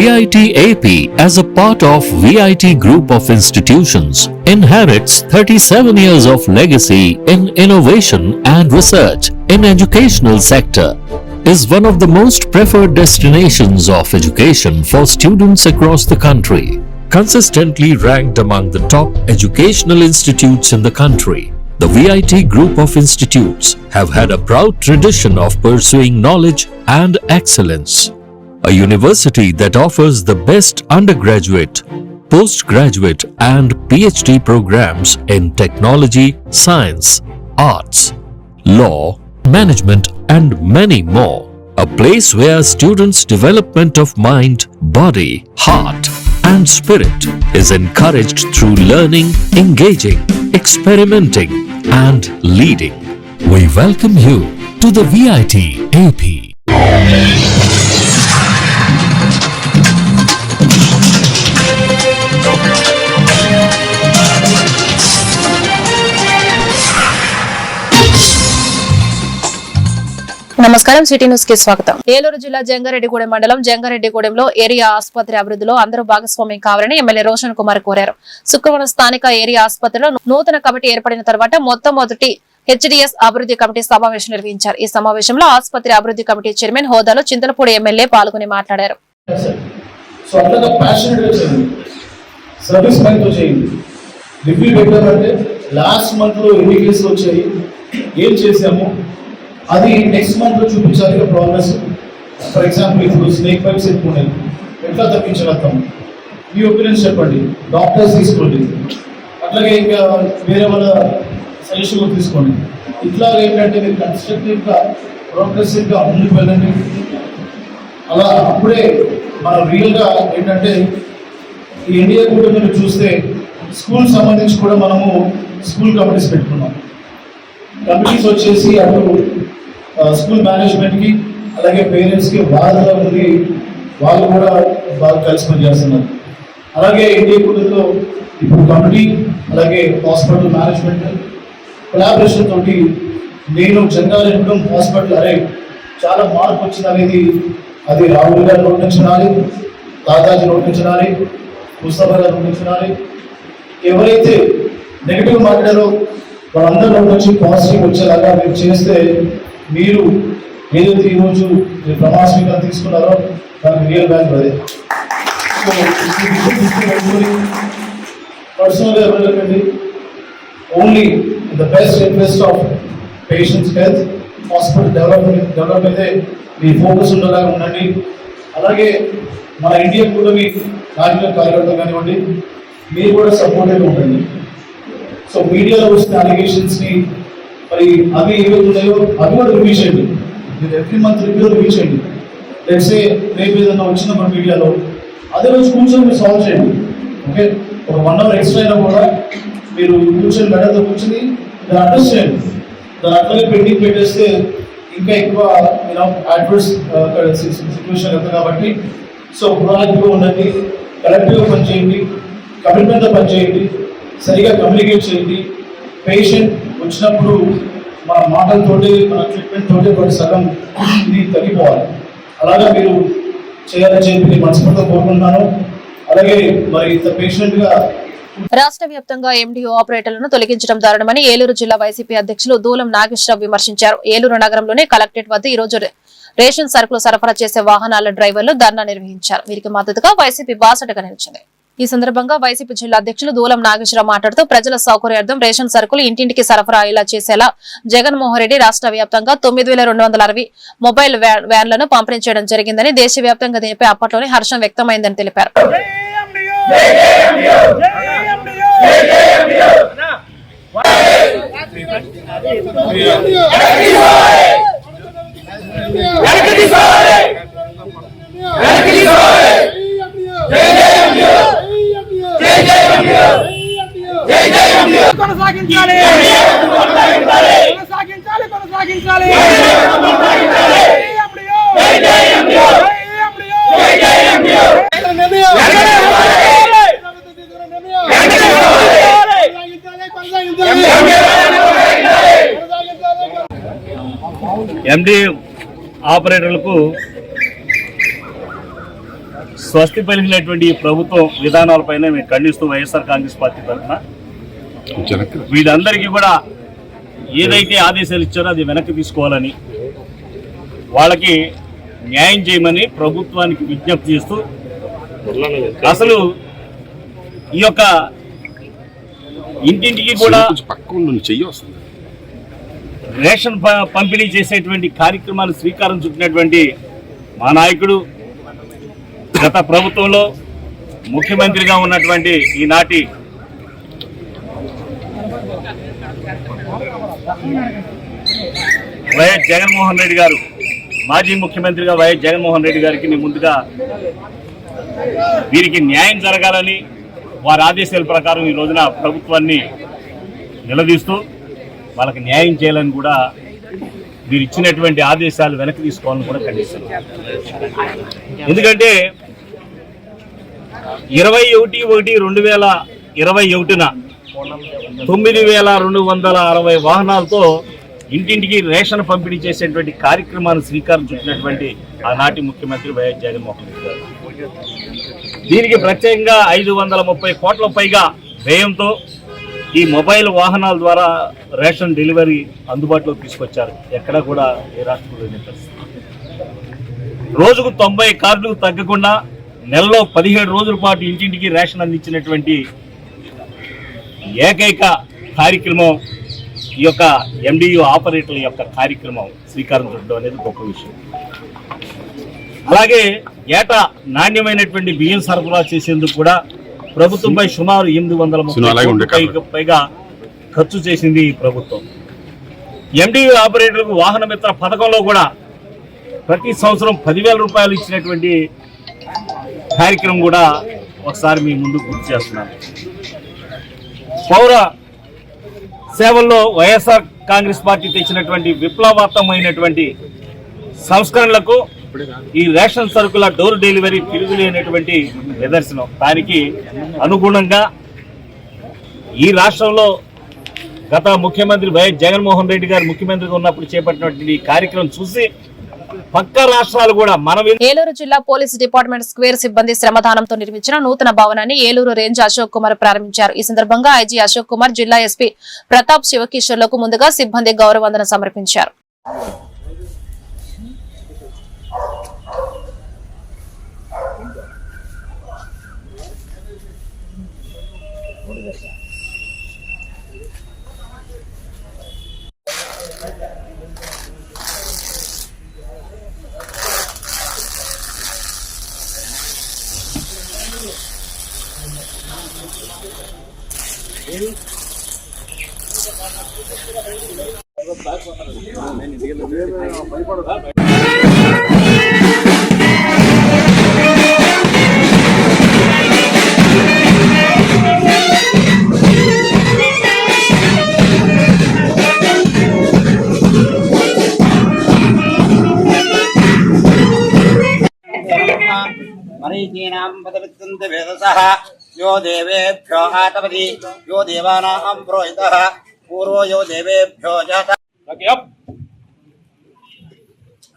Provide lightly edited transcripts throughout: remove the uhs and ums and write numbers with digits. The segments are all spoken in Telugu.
VIT AP, as a part of VIT Group of Institutions, inherits 37 years of legacy in innovation and research in educational sector, is one of the most preferred destinations of education for students across the country, consistently ranked among the top educational institutes in the country. The VIT Group of Institutes have had a proud tradition of pursuing knowledge and excellence. A university that offers the best undergraduate, postgraduate and PhD programs in technology, science, arts, law, management and many more. A place where students' development of mind, body, heart and spirit is encouraged through learning, engaging, experimenting and leading. We welcome you to the VIT AP. నమస్కారం, సిటీ న్యూస్ కి స్వాగతం. ఏలూరు జిల్లా జంగారెడ్డిగూడెం మండలం జంగారెడ్డిగూడెంలో ఏరియా ఆసుపత్రి అభివృద్ధిలో అందరూ భాగస్వామ్యం కావాలని ఎమ్మెల్యే రోషన్ కుమార్ కోరారు. శుక్రవారం స్థానిక ఏరియా ఆసుపత్రిలో నూతన కమిటీ ఏర్పడిన తర్వాత మొట్టమొదటి హెచ్డిఎస్ అభివృద్ధి కమిటీ సమావేశం నిర్వహించారు. ఈ సమావేశంలో ఆసుపత్రి అభివృద్ధి కమిటీ చైర్మన్ హోదాలో చింతలపూడి ఎమ్మెల్యే పాల్గొని మాట్లాడారు. అది నెక్స్ట్ మంత్ లో చూపించాలి ప్రోగ్రెస్. ఫర్ ఎగ్జాంపుల్ ఇప్పుడు స్నేక్ పైప్స్ ఎక్కువ ఉన్నాయి, ఎట్లా తగ్గించగలుగుతాం? మీ ఒపీనియన్స్ చెప్పండి, డాక్టర్స్ తీసుకోండి, అట్లాగే ఇంకా వేరే వాళ్ళ సజెషన్ తీసుకోండి. ఇట్లా ఏంటంటే మీరు కన్స్ట్రక్టివ్గా ప్రోగ్రెసివ్గా ముందుకు వెళ్ళండి. అలా అప్పుడే మనం రియల్గా ఏంటంటే ఈ ఇండియా కూడా మీరు చూస్తే స్కూల్ సంబంధించి కూడా మనము స్కూల్ కమిటీస్ పెట్టుకున్నాం. కమిటీస్ వచ్చేసి అప్పుడు స్కూల్ మేనేజ్మెంట్కి అలాగే పేరెంట్స్కి బాధగా ఉంది, వాళ్ళు కూడా బాగా కలిసి పనిచేస్తున్నారు. అలాగే ఇండియా కుటుంబంలో ఇప్పుడు కమిటీ అలాగే హాస్పిటల్ మేనేజ్మెంట్ కొలాబరేషన్ తోటి నేను జంగారెడ్డిగూడెం హాస్పిటల్ అరే చాలా మార్పు వచ్చింది అనేది అది రాహుల్ గారు నోట్ నుంచి రాలి, దాదాజీ నోట్ నుంచి రాలి, ముస్తఫా గారు నోట్ నుంచి రాలి. ఎవరైతే నెగిటివ్ మాట్లాడారో వాళ్ళందరూ వచ్చి పాజిటివ్ వచ్చేలాగా మీరు చేస్తే మీరు ఏదైతే ఈరోజు మీరు ప్రమాణ స్వీకారం తీసుకున్నారో దానికి రియల్ వాల్యూ అదే. పర్సనల్గా ఎవరికండి only the best interest of patients health, hospital develop అయితే మీ ఫోకస్ ఉండేలాగా ఉండండి. అలాగే మన ఇండియా కూడా మీ రాజకీయ కార్యకర్తలు కానివ్వండి, మీరు కూడా సపోర్టివ్గా ఉండండి. సో మీడియాలో వచ్చిన అలిగేషన్స్ని మరి అవి ఏవైతే ఉన్నాయో అవి కూడా రివ్యూ చేయండి. మీరు ఎవ్రీ మంత్ రివ్యూ చేయండి. లెట్సే రేపు ఏదైనా వచ్చినప్పుడు మీడియాలో అదే రోజు కూర్చొని మీరు సాల్వ్ చేయండి. ఓకే, ఒక 1 hour ఎక్స్ట్రా అయినా కూడా మీరు కూర్చొని మెడతో కూర్చొని దాన్ని అడ్రస్ చేయండి. దాన్ని అట్లనే పెండింగ్ పెట్టేస్తే ఇంకా ఎక్కువ అడ్వర్స్ సిచ్యువేషన్ అవుతుంది. కాబట్టి సో ప్రొయాక్టివ్గా ఉండండి, కలెక్టివ్గా పనిచేయండి, కమిట్మెంట్తో పనిచేయండి, సరిగా కమ్యూనికేట్ చేయండి. పేషెంట్ వచ్చినప్పుడు మన మాటలతోటి మన ట్రీట్మెంట్ తోటి కొన్ని సగం ఇది తగ్గిపోవాలి. అలాగా మీరు చేయాలని చెప్పి మనస్ఫూర్తిగా కోరుకుంటున్నాను. అలాగే మరి ఇంత పేషెంట్గా రాష్ట్ర వ్యాప్తంగా ఎండిఓ ఆపరేటర్లను తొలగించడం దారుణమని ఏలూరు జిల్లా వైసీపీ అధ్యక్షులు దూలం నాగేశ్వరరావు విమర్శించారు. ఏలూరు నగరంలోని కలెక్టరేట్ వద్ద ఈ రోజు రేషన్ సరుకులు సరఫరా చేసే వాహనాల డ్రైవర్లు ధర్నా నిర్వహించారు. వీరికి మద్దతుగా వైసీపీ బాసటగా నిలిచింది. ఈ సందర్భంగా వైసీపీ జిల్లా అధ్యక్షులు దూలం నాగేశ్వరరావు మాట్లాడుతూ ప్రజల సౌకర్యార్థం రేషన్ సరుకులు ఇంటింటికి సరఫరా అయ్యేలా చేసేలా జగన్మోహన్ రెడ్డి రాష్ట్ర వ్యాప్తంగా 9260 మొబైల్ వ్యాన్లను పంపిణీ చేయడం జరిగిందని, దేశవ్యాప్తంగా దీనిపై అప్పట్లోనే హర్షం వ్యక్తమైందని తెలిపారు. కొనసాగించాలి. ఎండి ఆపరేటర్లకు స్వస్తి పలికినటువంటి ప్రభుత్వం విధానాలపైన మేము ఖండిస్తూ వైఎస్ఆర్ కాంగ్రెస్ పార్టీ తరఫున వీళ్ళందరికీ కూడా ఏదైతే ఆదేశాలు ఇచ్చారో అది వెనక్కి తీసుకోవాలని, వాళ్ళకి న్యాయం చేయమని ప్రభుత్వానికి విజ్ఞప్తి చేస్తూ, అసలు ఈ యొక్క ఇంటింటికి కూడా రేషన్ పంపిణీ చేసేటువంటి కార్యక్రమాలు శ్రీకారం చుట్టినటువంటి మా నాయకుడు, గత ప్రభుత్వంలో ముఖ్యమంత్రిగా ఉన్నటువంటి ఈనాటి వైఎస్ జగన్మోహన్ రెడ్డి గారు, మాజీ ముఖ్యమంత్రిగా వైఎస్ జగన్మోహన్ రెడ్డి గారికి ముందుగా వీరికి న్యాయం జరగాలని వారి ఆదేశాల ప్రకారం ఈ రోజున ప్రభుత్వాన్ని నిలదీస్తూ వాళ్ళకి న్యాయం చేయాలని కూడా వీరు ఇచ్చినటువంటి ఆదేశాలు వెనక్కి తీసుకోవాలని కూడా ఖండిస్తున్నారు. ఎందుకంటే 21/1/2021న 9,260 వాహనాలతో ఇంటింటికి రేషన్ పంపిణీ చేసేటువంటి కార్యక్రమాన్ని శ్రీకారం చుట్టినటువంటి ఆనాటి ముఖ్యమంత్రి వైఎస్ జగన్మోహన్ రెడ్డి గారు దీనికి ప్రత్యేకంగా 530 కోట్ల పైగా వ్యయంతో ఈ మొబైల్ వాహనాల ద్వారా రేషన్ డెలివరీ అందుబాటులోకి తీసుకొచ్చారు. ఎక్కడా కూడా ఏ రాష్ట్రంలో లేని పరిస్థితి. రోజుకు 90 కార్డులు తగ్గకుండా నెలలో 17 రోజుల పాటు ఇంటింటికి రేషన్ అందించినటువంటి ఏకైక కార్యక్రమం ఈ యొక్క ఎండియు ఆపరేటర్ల యొక్క కార్యక్రమం శ్రీకారం చుట్టడం అనేది గొప్ప విషయం. అలాగే ఏటా నాణ్యమైనటువంటి బియ్యం సరఫరా చేసేందుకు కూడా ప్రభుత్వంపై సుమారు 830 పైగా ఖర్చు చేసింది ఈ ప్రభుత్వం. ఎండియు ఆపరేటర్లకు వాహన మిత్ర పథకంలో కూడా ప్రతి సంవత్సరం 10,000 రూపాయలు ఇచ్చినటువంటి కార్యక్రమం కూడా ఒకసారి మీ ముందు గుర్తు చేస్తున్నాను. పౌర సేవల్లో వైఎస్ఆర్ కాంగ్రెస్ పార్టీ తెచ్చినటువంటి విప్లవాత్మకమైనటువంటి సంస్కరణలకు ఈ రేషన్ సరుకుల డోర్ డెలివరీ తిరుగులేనటువంటి నిదర్శనం. దానికి అనుగుణంగా ఈ రాష్ట్రంలో గత ముఖ్యమంత్రి వైఎస్ జగన్మోహన్ రెడ్డి గారు ముఖ్యమంత్రిగా ఉన్నప్పుడు చేపట్టినటువంటి కార్యక్రమం చూసి పక్క రాష్ట్రాలు కూడా ఏలూరు జిల్లా పోలీస్ డిపార్ట్మెంట్ స్క్వేర్ సిబ్బంది శ్రమదానంతో నిర్మించిన నూతన భవనాన్ని ఏలూరు రేంజ్ అశోక్ కుమార్ ప్రారంభించారు. ఈ సందర్భంగా ఐజీ అశోక్ కుమార్, జిల్లా ఎస్పీ ప్రతాప్ శివకిషోర్లకు ముందుగా సిబ్బంది గౌరవవందన సమర్పించారు. मरीचीनां पदवित्तन्ते वेदसः यो देवेभ्यो आतपति यो देवानां पुरोहितः पूर्वो यो देवेभ्यो जातः.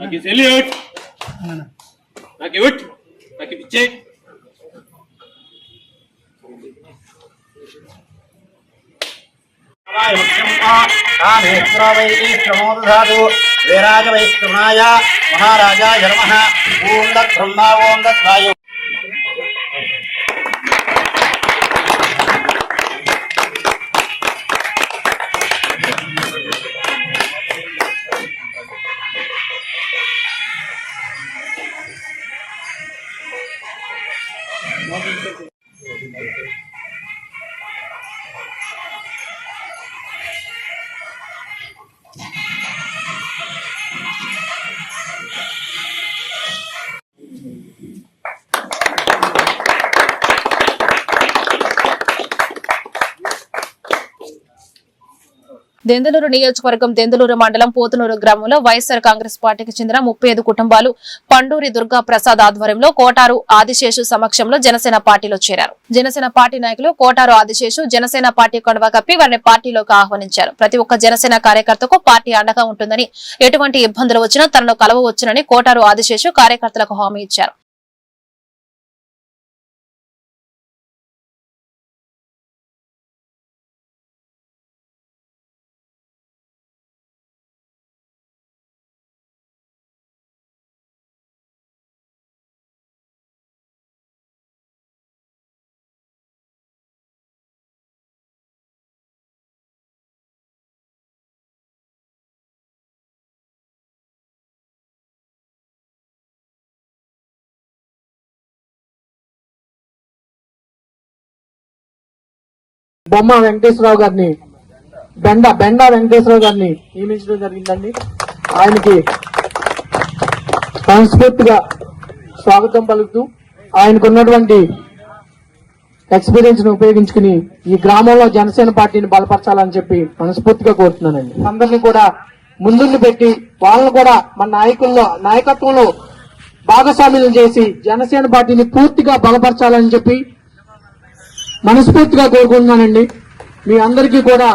Taki salute. Taki ut. Taki piche. Viraj वैष्णवाय महाराजाय नमः. ओम तत् ब्रह्मा ओम तत् वायु. దెందులూరు నియోజకవర్గం దెందులూరు మండలం పోతునూరు గ్రామంలో వైఎస్ఆర్ కాంగ్రెస్ పార్టీకి చెందిన 35 కుటుంబాలు పండూరి దుర్గా ప్రసాద్ ఆధ్వర్యంలో కోటారు ఆదిశేషు సమక్షంలో జనసేన పార్టీలో చేరారు. జనసేన పార్టీ నాయకులు కోటారు ఆదిశేషు జనసేన పార్టీ కండువా కప్పి వారిని పార్టీలోకి ఆహ్వానించారు. ప్రతి ఒక్క జనసేన కార్యకర్తకు పార్టీ అండగా ఉంటుందని, ఎటువంటి ఇబ్బందులు వచ్చినా తనను కలవవచ్చునని కోటారు ఆదిశేషు కార్యకర్తలకు హామీ ఇచ్చారు. బొమ్మ వెంకటేశ్వరరావు గారిని బెండా వెంకటేశ్వరరావు గారిని నియమించడం జరిగిందండి. ఆయనకి మనస్ఫూర్తిగా స్వాగతం పలుకుతూ ఆయనకున్నటువంటి ఎక్స్పీరియన్స్ ను ఉపయోగించుకుని ఈ గ్రామంలో జనసేన పార్టీని బలపరచాలని చెప్పి మనస్ఫూర్తిగా కోరుతున్నానండి. అందరినీ కూడా ముందుండి పెట్టి వాళ్ళని కూడా మన నాయకత్వంలో భాగస్వామ్యం చేసి జనసేన పార్టీని పూర్తిగా బలపరచాలని చెప్పి మనస్ఫూర్తిగా కోరుకుంటున్నానండి. మీ అందరికీ కూడా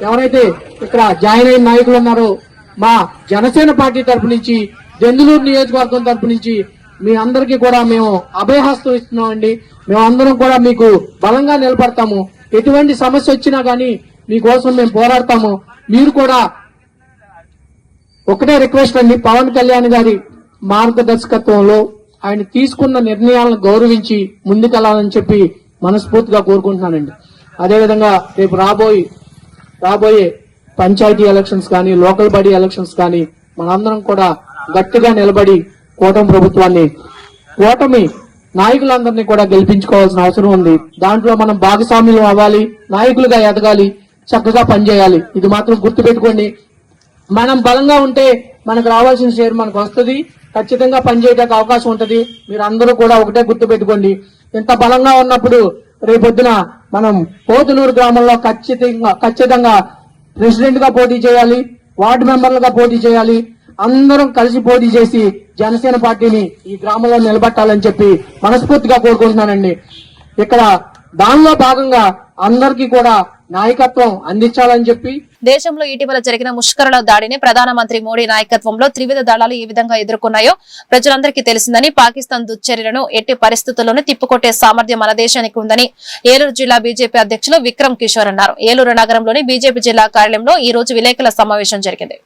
ఎవరైతే ఇక్కడ జాయిన్ అయిన నాయకులు ఉన్నారో మా జనసేన పార్టీ తరపు నుంచి, దెందులూరు నియోజకవర్గం తరపు నుంచి మీ అందరికీ కూడా మేము అభయహస్తం ఇస్తున్నామండి. మేమందరం కూడా మీకు బలంగా నిలబడతాము. ఎటువంటి సమస్య వచ్చినా గానీ మీకోసం మేము పోరాడతాము. మీరు కూడా ఒకటే రిక్వెస్ట్ అండి, పవన్ కళ్యాణ్ గారి మార్గదర్శకత్వంలో ఆయన తీసుకున్న నిర్ణయాలను గౌరవించి ముందుకెళ్లాలని చెప్పి మనస్ఫూర్తిగా కోరుకుంటున్నానండి. అదేవిధంగా రేపు రాబోయే పంచాయతీ ఎలక్షన్స్ కానీ, లోకల్ బాడీ ఎలక్షన్స్ కానీ మనందరం కూడా గట్టిగా నిలబడి కూటమి నాయకులందరినీ కూడా గెలిపించుకోవాల్సిన అవసరం ఉంది. దాంట్లో మనం భాగస్వామ్యం అవ్వాలి, నాయకులుగా ఎదగాలి, చక్కగా పనిచేయాలి. ఇది మాత్రం గుర్తుపెట్టుకోండి. మనం బలంగా ఉంటే మనకు రావాల్సిన షేర్ మనకు వస్తుంది, ఖచ్చితంగా పనిచేయడానికి అవకాశం ఉంటుంది. మీరు అందరూ కూడా ఒకటే గుర్తుపెట్టుకోండి. ఇంత బలంగా ఉన్నప్పుడు రేపొద్దున మనం పోతునూరు గ్రామంలో ఖచ్చితంగా ప్రెసిడెంట్ గా పోటీ చేయాలి, వార్డు మెంబర్లుగా పోటీ చేయాలి. అందరం కలిసి పోటీ చేసి జనసేన పార్టీని ఈ గ్రామంలో నిలబెట్టాలని చెప్పి మనస్ఫూర్తిగా కోరుకుంటున్నానండి. ఇక్కడ దానిలో భాగంగా అందరికీ కూడా నాయకత్వం అందించాలని చెప్పి దేశంలో ఇటీవల జరిగిన ముష్కరుల దాడిని ప్రధానమంత్రి మోడీ నాయకత్వంలో త్రివిధ దళాలు ఏ విధంగా ఎదుర్కొన్నాయో ప్రజలందరికీ తెలిసిందని, పాకిస్తాన్ దుశ్చర్యలను ఎట్టి పరిస్థితుల్లోనూ తిప్పుకొట్టే సామర్థ్యం మన దేశానికి ఉందని ఏలూరు జిల్లా బీజేపీ అధ్యక్షులు విక్రమ్ కిషోర్ అన్నారు. ఏలూరు నగరంలోని బీజేపీ జిల్లా కార్యాలయంలో ఈ రోజు విలేకరుల సమావేశం జరిగింది.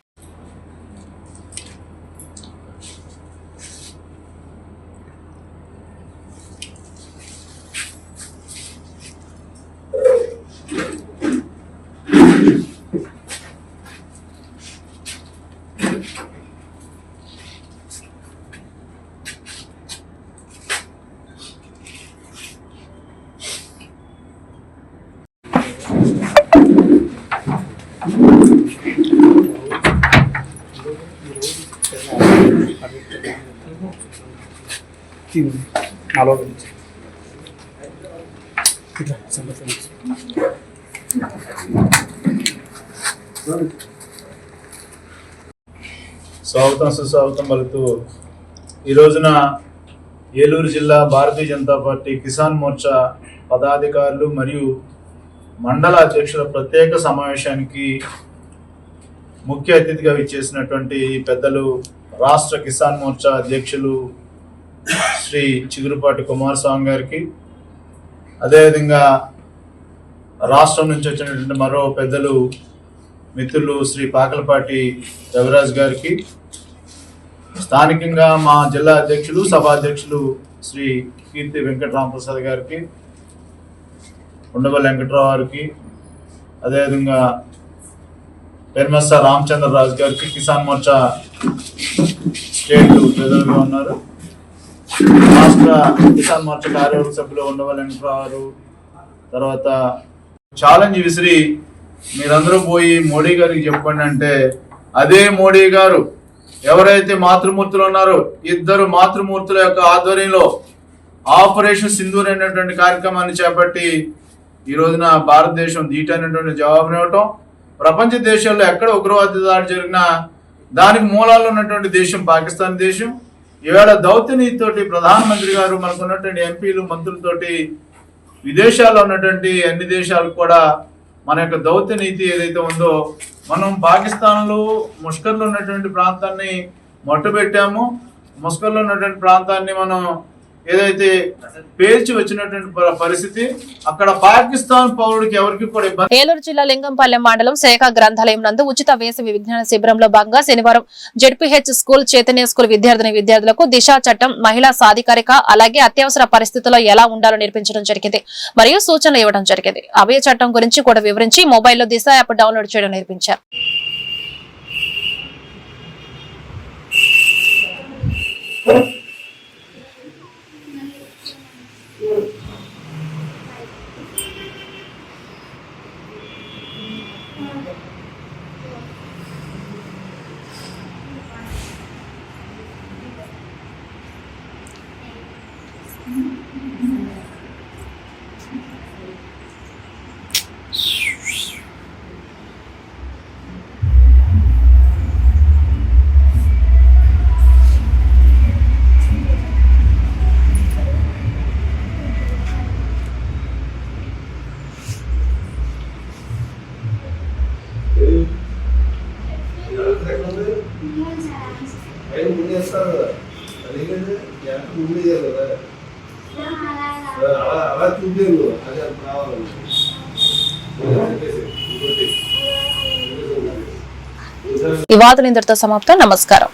స్వాగతం సుస్వాగతం పలుకుతూ ఈ రోజున ఏలూరు జిల్లా భారతీయ జనతా పార్టీ కిసాన్ మోర్చా పదాధికారులు మరియు మండల అధ్యక్షుల ప్రత్యేక సమావేశానికి ముఖ్య అతిథిగా విచ్చేసినటువంటి పెద్దలు రాష్ట్ర కిసాన్ మోర్చా అధ్యక్షులు శ్రీ చిగురుపాటి కుమారస్వామి గారికి, అదేవిధంగా రాష్ట్రం నుంచి వచ్చినటువంటి మరో పెద్దలు మిత్రులు శ్రీ పాకలపాటి రవిరాజ్ గారికి, స్థానికంగా మా జిల్లా అధ్యక్షులు సభాధ్యక్షులు శ్రీ కీర్తి వెంకటరామప్రసాద్ గారికి, ఉండవల్లి వెంకట్రావు గారికి, అదేవిధంగా పెర్మస్స రామచంద్రరాజు గారికి, కిసాన్ మోర్చా స్టేట్ ట్రెజరర్గా ఉన్నారు, రాష్ట్ర కిసాన్ మోర్చా కార్యవర్గ సభ్యులు ఉండవల్లి వెంకట్రావు గారు, తర్వాత ఛాలెంజ్ విసిరి మీరందరూ పోయి మోడీ గారికి చెప్పండి అంటే, అదే మోడీ గారు ఎవరైతే మాతృమూర్తులు ఉన్నారో ఇద్దరు మాతృమూర్తుల యొక్క ఆధ్వర్యంలో ఆపరేషన్ సింధూర్ అనేటువంటి కార్యక్రమాన్ని చేపట్టి ఈ రోజున భారతదేశం ధీటైనటువంటి జవాబునివ్వటం, ప్రపంచ దేశాల్లో ఎక్కడ ఉగ్రవాద దాడి జరిగినా దానికి మూలాల్లో ఉన్నటువంటి దేశం పాకిస్తాన్ దేశం. ఈవేళ దౌత్య నీతితోటి ప్రధానమంత్రి గారు మనకు ఉన్నటువంటి ఎంపీలు మంత్రులతోటి విదేశాల్లో ఉన్నటువంటి అన్ని దేశాలకు కూడా మన యొక్క దౌత్య నీతి ఏదైతే ఉందో, మనం పాకిస్తాన్లో ముష్కర్లో ఉన్నటువంటి ప్రాంతాన్ని మట్టుబెట్టాము. ముష్కర్లో ఉన్నటువంటి ప్రాంతాన్ని మనం ఏదైతే పేల్చి వచ్చినటువంటి పరిస్థితి, అక్కడ పాకిస్తాన్ పౌరుడికి ఎవరికి కూడా ఇబ్బంది. ఏలూరు జిల్లా లింగంపల్లెం మండలం శాఖ గ్రంథాలయం నందు ఉచిత వేసవి విజ్ఞాన శిబిరంలో భాగంగా శనివారం జెడ్పీహెచ్ స్కూల్, చైతన్య స్కూల్ విద్యార్థులకు దిశా చట్టం, మహిళా సాధికారిక, అలాగే అత్యవసర పరిస్థితుల్లో ఎలా ఉండాలో నేర్పించడం జరిగింది మరియు సూచనలు ఇవ్వడం జరిగింది. అభయ చట్టం గురించి కూడా వివరించి మొబైల్లో దిశ యాప్ డౌన్లోడ్ చేయడం నేర్పించారు. అలా చూపేరు అది రావాలండి. ఈ వార్తలు ఇంతటితో సమాప్తం. నమస్కారం.